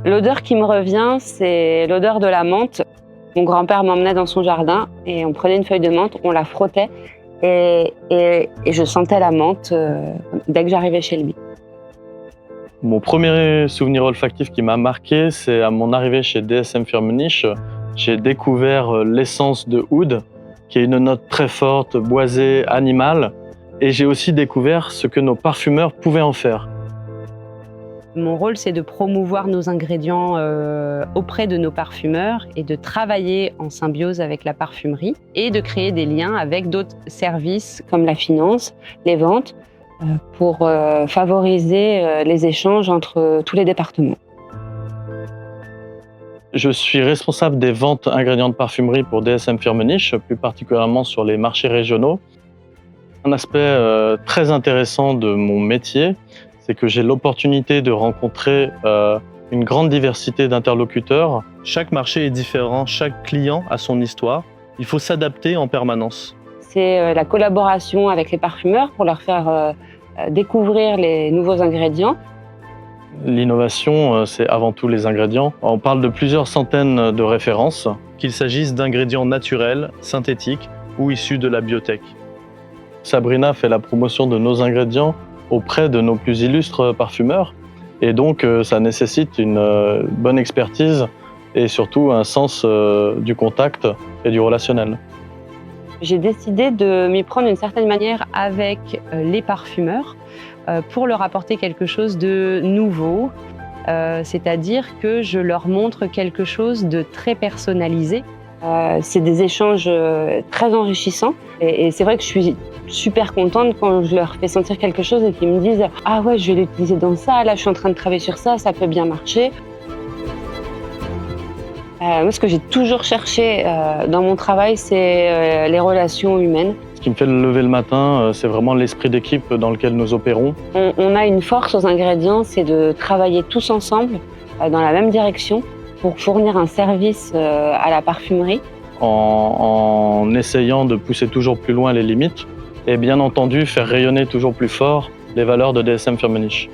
L'odeur qui me revient, c'est l'odeur de la menthe. Mon grand-père m'emmenait dans son jardin et on prenait une feuille de menthe, on la frottait et je sentais la menthe dès que j'arrivais chez lui. Mon premier souvenir olfactif qui m'a marqué, c'est à mon arrivée chez DSM Firmenich. J'ai découvert l'essence de oud, qui est une note très forte, boisée, animale. Et j'ai aussi découvert ce que nos parfumeurs pouvaient en faire. Mon rôle, c'est de promouvoir nos ingrédients auprès de nos parfumeurs et de travailler en symbiose avec la parfumerie et de créer des liens avec d'autres services comme la finance, les ventes, pour favoriser les échanges entre tous les départements. Je suis responsable des ventes ingrédients de parfumerie pour DSM Firmenich, plus particulièrement sur les marchés régionaux. Un aspect très intéressant de mon métier, c'est que j'ai l'opportunité de rencontrer une grande diversité d'interlocuteurs. Chaque marché est différent, chaque client a son histoire. Il faut s'adapter en permanence. C'est la collaboration avec les parfumeurs pour leur faire découvrir les nouveaux ingrédients. L'innovation, c'est avant tout les ingrédients. On parle de plusieurs centaines de références, qu'il s'agisse d'ingrédients naturels, synthétiques ou issus de la biotech. Sabrina fait la promotion de nos ingrédients auprès de nos plus illustres parfumeurs. Et donc, ça nécessite une bonne expertise et surtout un sens du contact et du relationnel. J'ai décidé de m'y prendre d'une certaine manière avec les parfumeurs pour leur apporter quelque chose de nouveau. C'est-à-dire que je leur montre quelque chose de très personnalisé. C'est des échanges très enrichissants et c'est vrai que je suis super contente quand je leur fais sentir quelque chose et qu'ils me disent « Ah ouais, je vais l'utiliser dans ça, là je suis en train de travailler sur ça, ça peut bien marcher ». Moi, ce que j'ai toujours cherché dans mon travail, c'est les relations humaines. Ce qui me fait lever le matin, c'est vraiment l'esprit d'équipe dans lequel nous opérons. On a une force aux ingrédients, c'est de travailler tous ensemble dans la même direction pour fournir un service à la parfumerie. En essayant de pousser toujours plus loin les limites et bien entendu faire rayonner toujours plus fort les valeurs de DSM Firmenich.